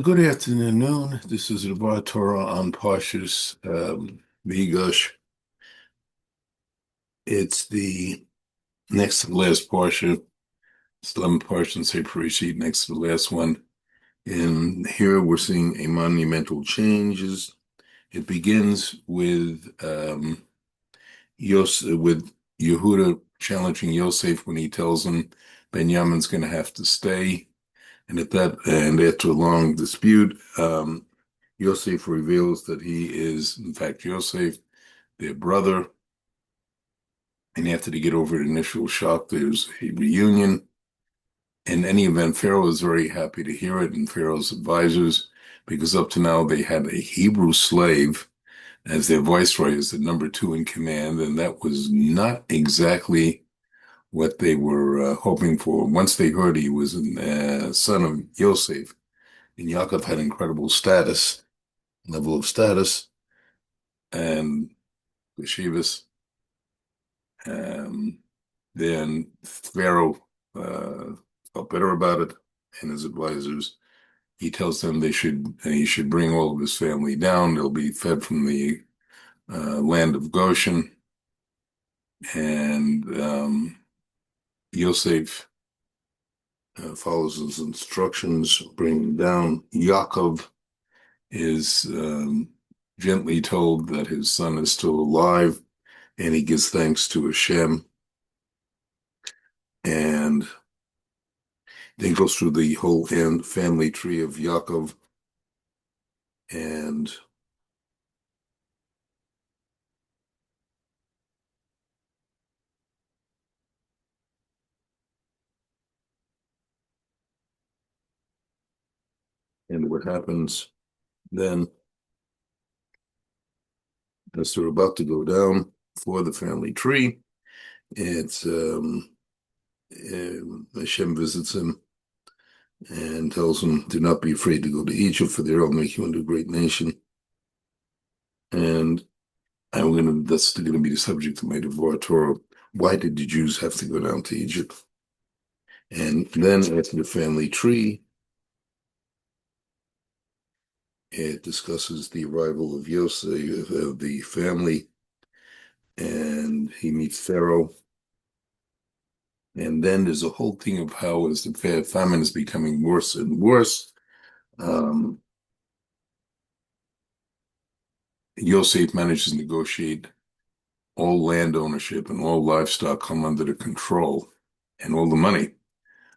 Good afternoon. This is the Torah on Parshas Vigash. It's the next to the last Parsha. It's 11 Parsha in Sefer Parashit, next to the last one. And here we're seeing a monumental changes. It begins with with Yehuda challenging Yosef when he tells him Benjamin's going to have to stay. And after a long dispute, Yosef reveals that he is, in fact, Yosef, their brother. And after they get over the initial shock, there's a reunion. In any event, Pharaoh is very happy to hear it, and Pharaoh's advisors, because up to now they had a Hebrew slave as their viceroy, as the number two in command, and that was not exactly what they were hoping for. Once they heard he was a son of Yosef, and Yaakov had incredible level of status, and Yeshivas, um, then Pharaoh felt better about it, and his advisors. He tells them he should bring all of his family down. They'll be fed from the land of Goshen, and Yosef follows his instructions, bring down. Yaakov is gently told that his son is still alive, and he gives thanks to Hashem, and then goes through the whole family tree of Yaakov, and what happens then, as they're about to go down for the family tree, it's Hashem visits him and tells him, "Do not be afraid to go to Egypt, for there I'll make you into a great nation." And that's going to be the subject of my Devorah Torah. Why did the Jews have to go down to Egypt? And then after the family tree, it discusses the arrival of Yosef, of the family, and he meets Pharaoh. And then there's a whole thing of how, as the famine is becoming worse and worse, Yosef manages to negotiate all land ownership and all livestock come under the control, and all the money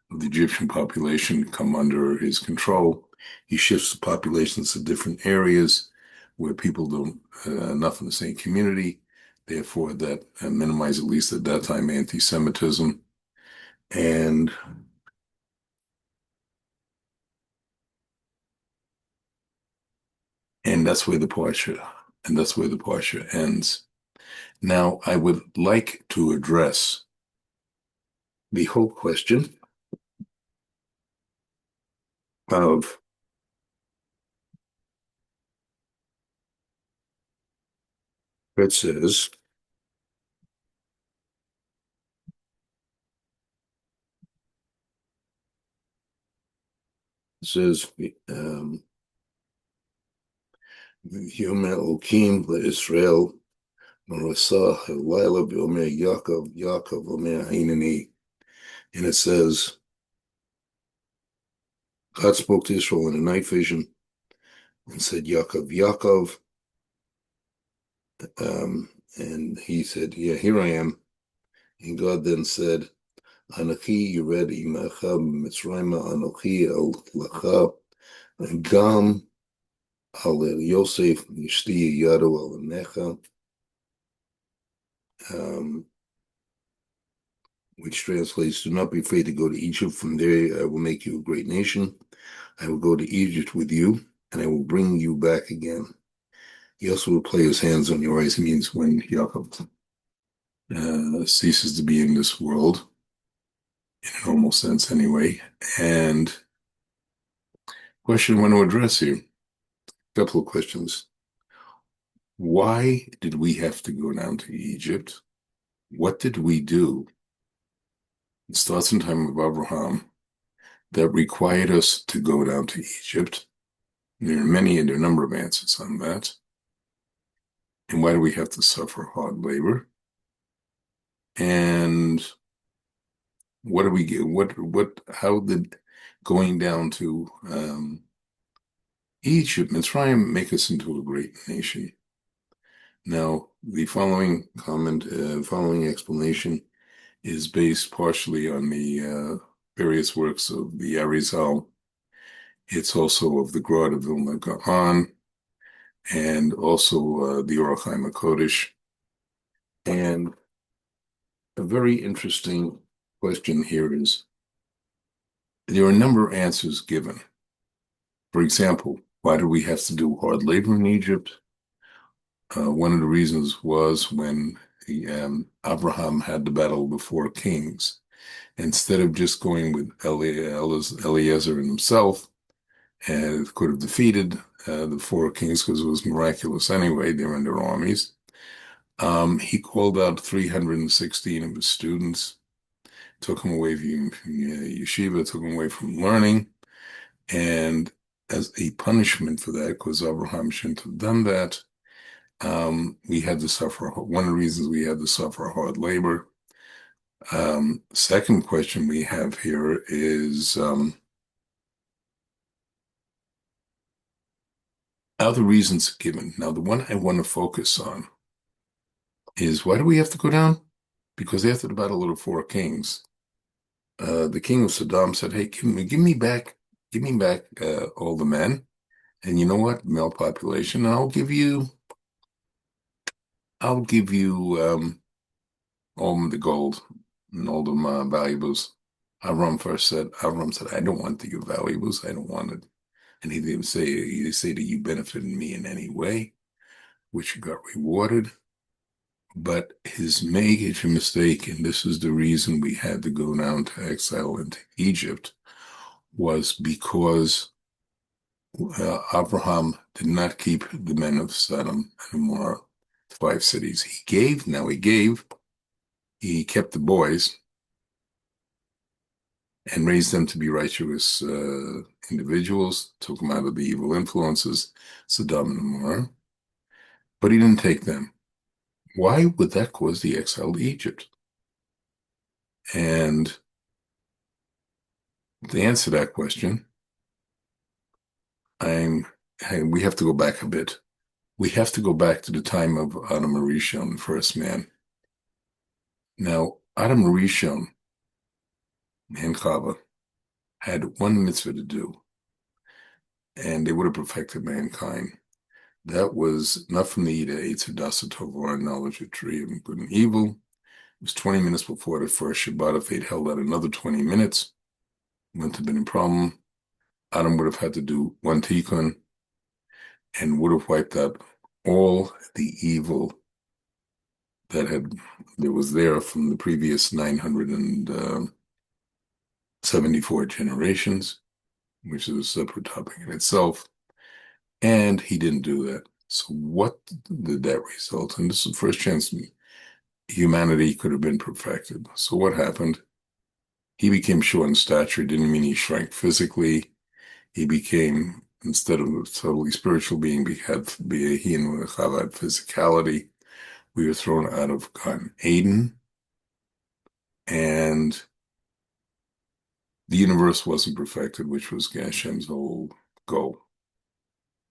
of the Egyptian population come under his control. He shifts the populations to different areas where people don't enough in the same community. Therefore, that minimize, at least at that time, anti-Semitism. And that's where the Parsha ends. Now, I would like to address the whole question of it says, Yomer Elokim leIsrael Marasah Halayla V'Omer Yaakov Omer Hineni. And it says, God spoke to Israel in a night vision and said, Yaakov. And he said, yeah, here I am. And God then said, Anochi Yered Imecha Mitzrayma Anochi El Lacha Gam Al Yosef Yishti Yado Al Necha, which translates, do not be afraid to go to Egypt. From there I will make you a great nation. I will go to Egypt with you, and I will bring you back again. He also will play his hands on your eyes. It means when Yaakov ceases to be in this world, in a normal sense anyway. And question I want to address here, a couple of questions. Why did we have to go down to Egypt? What did we do? It starts in time of Abraham that required us to go down to Egypt. There are a number of answers on that. And why do we have to suffer hard labor? And what do we get? How did going down to Egypt, Mitzrayim, make us into a great nation? Now, the following explanation is based partially on the various works of the Arizal. It's also of the Grot of Vilna Gaon, and also the Orach Chaim HaKodesh. And a very interesting question here is, there are a number of answers given. For example, why do we have to do hard labor in Egypt? One of the reasons was when Abraham had the battle of the four kings. Instead of just going with Eliezer and himself, and could have defeated the four kings because it was miraculous anyway, they were in their armies. He called out 316 of his students, took them away from yeshiva, took them away from learning, and as a punishment for that, because Abraham shouldn't have done that, we had to suffer. One of the reasons we had to suffer hard labor. Second question we have here is other reasons given. Now, the one I want to focus on is, why do we have to go down? Because after the battle of the four kings, the king of Saddam said, "Hey, give me back all the men, and you know what, male population, and I'll give you all the gold and all the valuables." Avram said, "I don't want your valuables. I don't want it." And he didn't say that you benefited me in any way, which he got rewarded. But his major mistake, and this is the reason we had to go down to exile into Egypt, was because Abraham did not keep the men of Sodom and Gomorrah, 5 cities. He kept the boys and raised them to be righteous individuals, took them out of the evil influences, Sodom and Gomorrah, but he didn't take them. Why would that cause the exile to Egypt? And to answer that question, we have to go back a bit. We have to go back to the time of Adam Rishon, the first man. Now, Adam Rishon and Chava had one mitzvah to do, and they would have perfected mankind. That was not from the eat of Eitz Hadassah Tova, knowledge of tree of good and evil. It was 20 minutes before the first Shabbat. If they'd held out another 20 minutes, wouldn't have been a problem. Adam would have had to do one tikkun and would have wiped out all the evil that was there from the previous 974 generations, which is a separate topic in itself. And he didn't do that. So what did that result? And this is the first chance humanity could have been perfected. So what happened? He became short in stature. It didn't mean he shrank physically. He became, instead of a totally spiritual being, he and Chava had physicality. We were thrown out of Gan Eden, and the universe wasn't perfected, which was Hashem's whole goal.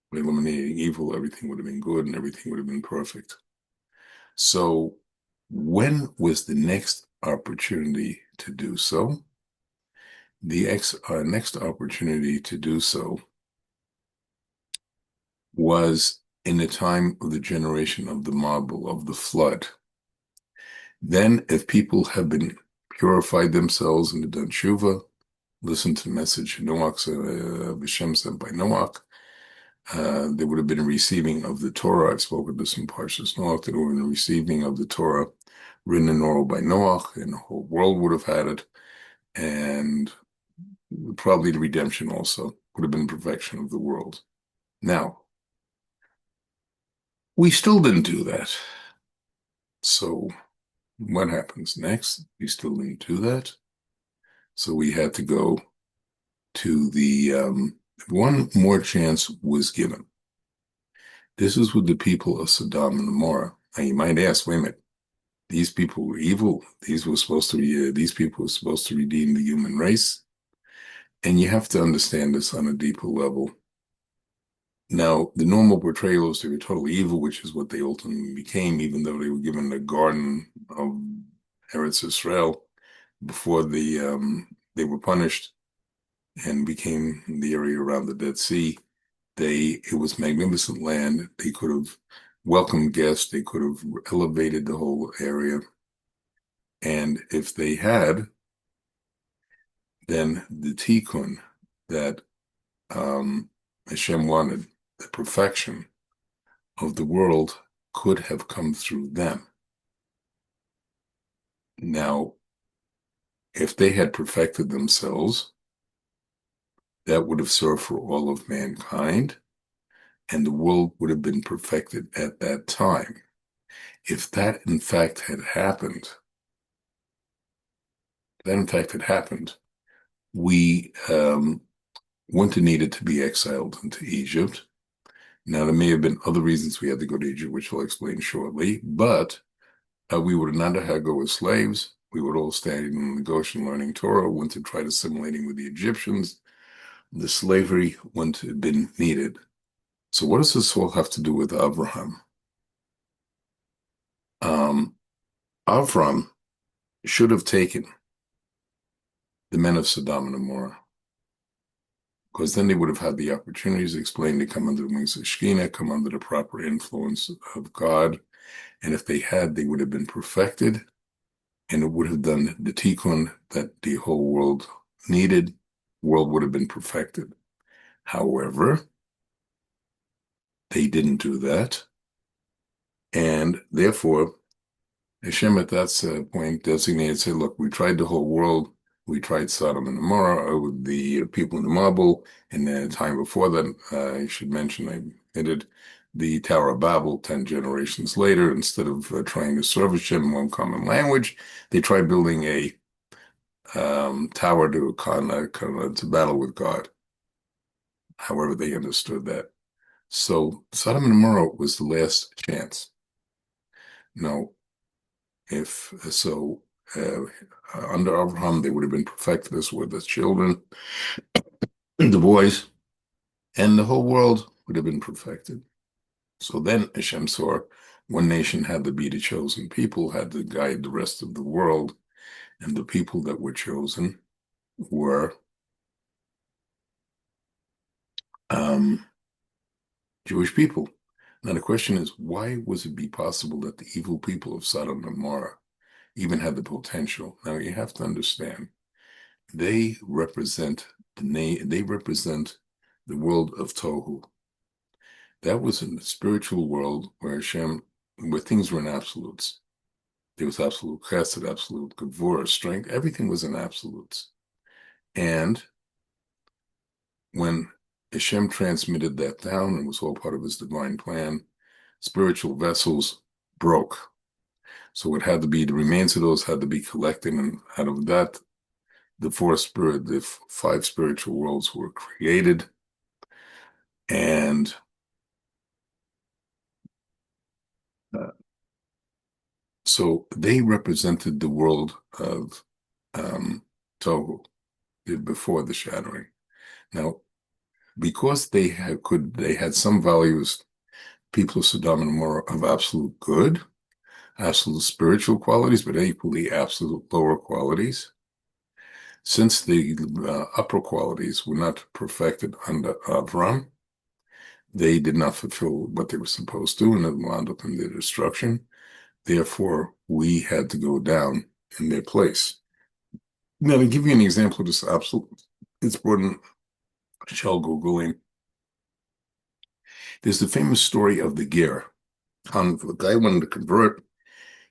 By eliminating evil, everything would have been good and everything would have been perfect. So when was the next opportunity to do so? The next opportunity to do so was in the time of the generation of the marble, of the flood. Then, if people have been purified themselves and done tshuva, listened to the message B'Shem sent by Noach, there would have been a receiving of the Torah. I've spoken this in Parashat Noach. There would have been a receiving of the Torah written in oral by Noach, and the whole world would have had it. And probably the redemption also would have been perfection of the world. Now, we still didn't do that. So what happens next? We still didn't do that. So we had to go to the One more chance was given. This is with the people of Sodom and Gomorrah. Now you might ask, wait a minute, these people were evil. These people were supposed to redeem the human race. And you have to understand this on a deeper level. Now, the normal portrayal is they were totally evil, which is what they ultimately became, even though they were given the Garden of Eretz Israel before they were punished and became the area around the Dead Sea. It was magnificent land. They could have welcomed guests. They could have elevated the whole area. And if they had, then the tikkun that Hashem wanted, the perfection of the world, could have come through them. Now, if they had perfected themselves, that would have served for all of mankind, and the world would have been perfected at that time. If that in fact had happened, we wouldn't have needed to be exiled into Egypt. Now, there may have been other reasons we had to go to Egypt, which I'll explain shortly, but we would not have had to go as slaves. We would all stay in the Goshen learning Torah, wouldn't have tried assimilating with the Egyptians. The slavery wouldn't have been needed. So what does this all have to do with Abraham? Avram should have taken the men of Sodom and Gomorrah, because then they would have had the opportunities explained to come under the wings of Shekhinah, come under the proper influence of God. And if they had, they would have been perfected, and it would have done the tikkun that the whole world needed. The world would have been perfected. However, they didn't do that. And therefore, Hashem at that point designated, said, look, we tried the whole world. We tried Sodom and Gomorrah with the people in the Mabul. And the time before that, I should mention, I hinted, the Tower of Babel 10 generations later. Instead of trying to serve Hashem in one common language, they tried building a tower to battle with God. However, they understood that. So Sodom and Gomorrah was the last chance. Now, if so, under Abraham, they would have been perfected as were the children, the boys, and the whole world would have been perfected. So then Hashem saw one nation had to be the chosen people, had to guide the rest of the world, and the people that were chosen were Jewish people. Now the question is, why was it be possible that the evil people of Sodom and Gomorrah even had the potential? Now you have to understand, they represent the world of Tohu. That was in the spiritual world where things were in absolutes. There was absolute chesed, absolute gevurah, strength. Everything was in absolutes. And when Hashem transmitted that down and was all part of his divine plan, spiritual vessels broke. So it had to be, the remains of those had to be collected, and out of that, the five spiritual worlds were created. And so they represented the world of Tohu before the shattering. Now, because they had some values, people of Sodom and Gomorrah, of absolute good, absolute spiritual qualities, but equally absolute lower qualities. Since the upper qualities were not perfected under Avram, they did not fulfill what they were supposed to, and it wound up in their destruction. Therefore, we had to go down in their place. Now, to give you an example of this absolute, it's important, shall Googling. There's the famous story of the ger. The guy wanted to convert,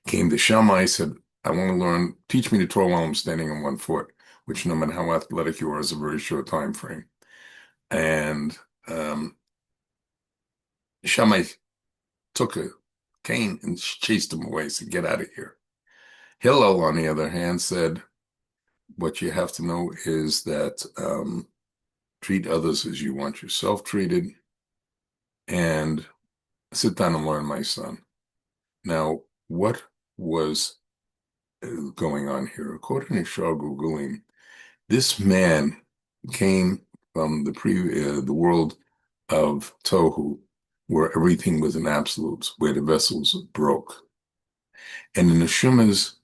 came to Shammai, said, I want to learn, teach me the Torah while I'm standing on one foot, which no matter how athletic you are is a very short time frame. And Shammai took a cane and chased him away, said, get out of here. Hillel, on the other hand, said, what you have to know is that treat others as you want yourself treated, and sit down and learn, my son. Now, what was going on here? According to Shar Gugulim, this man came from the world of Tohu, where everything was in absolutes, where the vessels broke. And the neshumas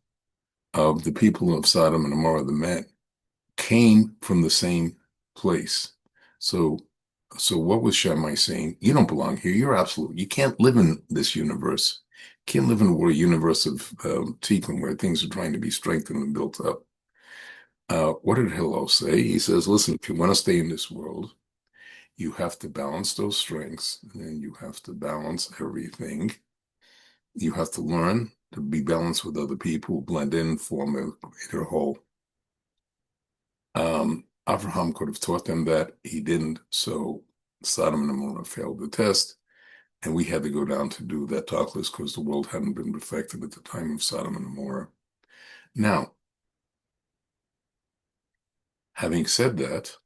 of the people of Sodom and Gomorrah, the men, came from the same place. So what was Shammai saying? You don't belong here. You're absolute. You can't live in this universe. You can't live in a universe of Tikkun where things are trying to be strengthened and built up. What did Hillel say? He says, listen, if you want to stay in this world, you have to balance those strengths, and you have to balance everything. You have to learn to be balanced with other people, blend in, form a greater whole. Abraham could have taught them that. He didn't, so Sodom and Gomorrah failed the test, and we had to go down to do that talk list because the world hadn't been perfected at the time of Sodom and Gomorrah. Now, having said that,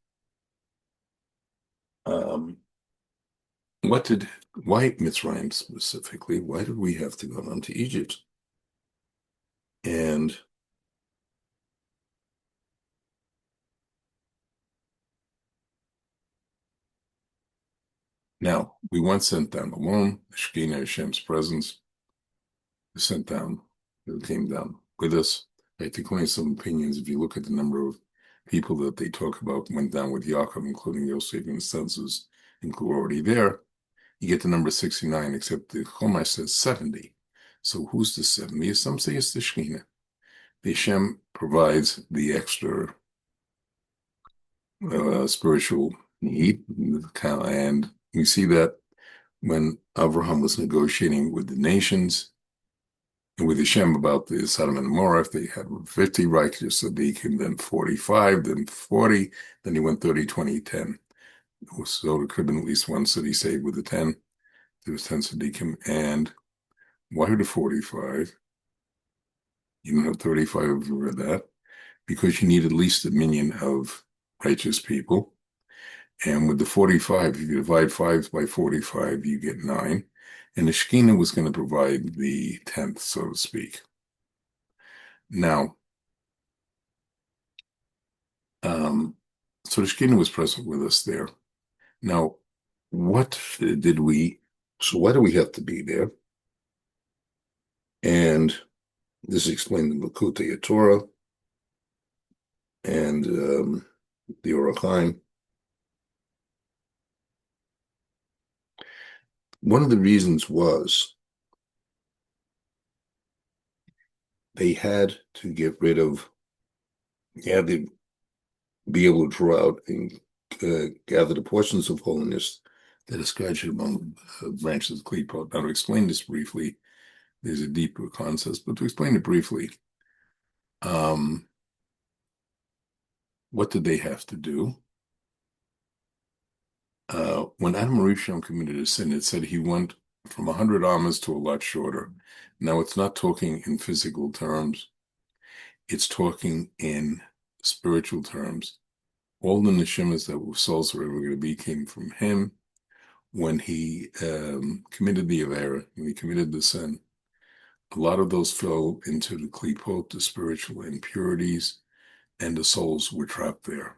why Mitzrayim specifically? Why did we have to go down to Egypt? And now we weren't sent down alone. The Shekinah, Hashem's presence, was sent down. It came down with us. I think only some opinions. If you look at the number of people that they talk about went down with Yaakov, including Yosef and the census, who were already there, you get the number 69, except the Chumash says 70. So who's the 70? Some say it's the Shekinah. The Hashem provides the extra spiritual need, and we see that when Abraham was negotiating with the nations and with Hashem about the Sodom and Gomorrah, if they had 50 righteous tzaddikim, then 45, then 40, then he went 30, 20, 10. So there could have been at least one city saved with the 10. There was 10 tzaddikim. And why the 45? You don't have 35 over that, because you need at least a million of righteous people. And with the 45, if you divide 5 by 45, you get 9. And the Shekinah was going to provide the 10th, so to speak. Now, so the Shekinah was present with us there. Now, why do we have to be there? And this is explained in Lakutei Torah and the Orach Chaim. One of the reasons was they had to get rid of, had to be able to draw out and gather the portions of holiness that are scattered among branches of Klipot. Now, to explain this briefly, there's a deeper concept, but to explain it briefly, what did they have to do? When Adam Rishon committed a sin, it said he went from 100 amas to a lot shorter. Now, it's not talking in physical terms. It's talking in spiritual terms. All the neshimas that were souls were ever going to be came from him when he committed the avera, when he committed the sin. A lot of those fell into the klipot, the spiritual impurities, and the souls were trapped there.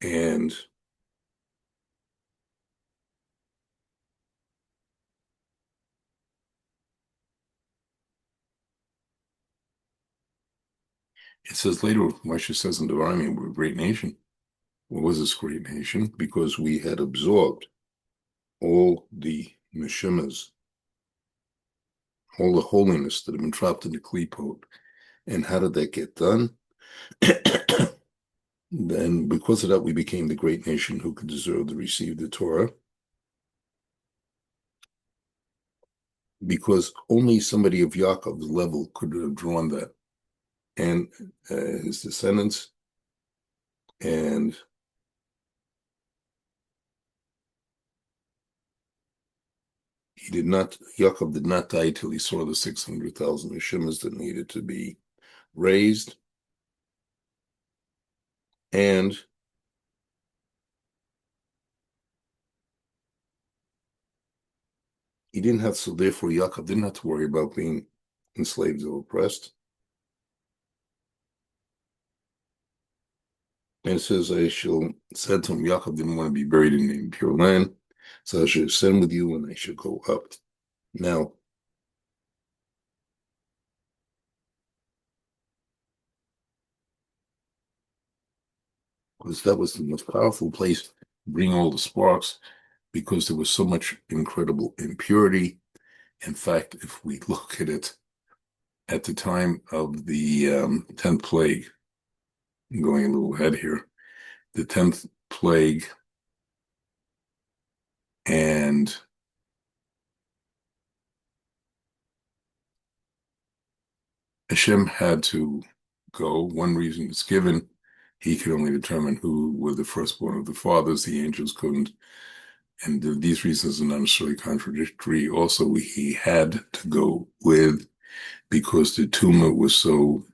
And it says later, Moshe says in Deuteronomy, we're a great nation. What was this great nation? Because we had absorbed all the neshimas, all the holiness that had been trapped in the klipot. And how did that get done? Then, because of that, we became the great nation who could deserve to receive the Torah. Because only somebody of Yaakov's level could have drawn that. And his descendants, and Yaakov did not die till he saw the 600,000 neshimas that needed to be raised. And he didn't have, so therefore Yaakov didn't have to worry about being enslaved or oppressed. And it says, I shall said to him, Yaakov didn't want to be buried in the impure land, so I should ascend with you and I should go up. Now, because that was the most powerful place to bring all the sparks, because there was so much incredible impurity. In fact, if we look at it at the time of the 10th plague, I'm going a little ahead here, the 10th plague, and Hashem had to go. One reason is given. He could only determine who were the firstborn of the fathers. The angels couldn't. And these reasons are not necessarily contradictory. Also, he had to go with, because the tumor was so,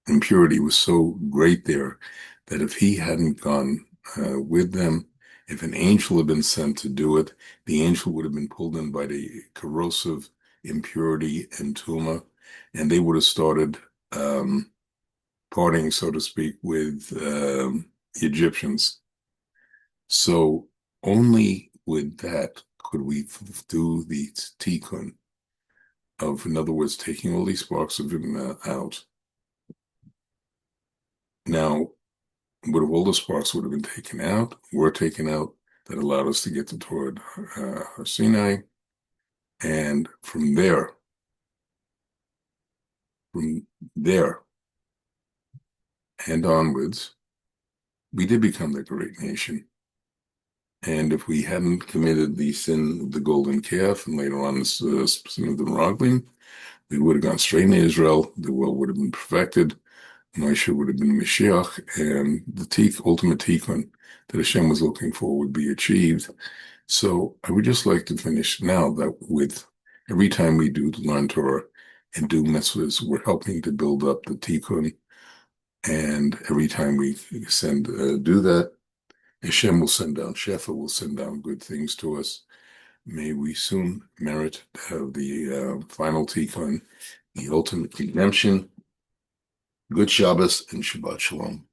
impurity was so great there, that if he hadn't gone with them, if an angel had been sent to do it, the angel would have been pulled in by the corrosive impurity and tumor, and they would have started partying, so to speak, with the Egyptians. So only with that could we do the tikkun of, in other words, taking all these sparks of him out. Now, would have all the sparks would have been taken out, were taken out, that allowed us to get to toward Sinai, and from there and onwards, we did become the great nation. And if we hadn't committed the sin of the golden calf and later on the sin of the Meraglim, we would have gone straight into Israel. The world would have been perfected. Moshe would have been Mashiach, and the ultimate tikkun that Hashem was looking for would be achieved. So I would just like to finish now that with every time we do learn Torah and do mitzvahs, we're helping to build up the tikkun. And every time we do that, Hashem will send down Shefa, will send down good things to us. May we soon merit to have the final tikkun, the ultimate redemption. Good Shabbos and Shabbat Shalom.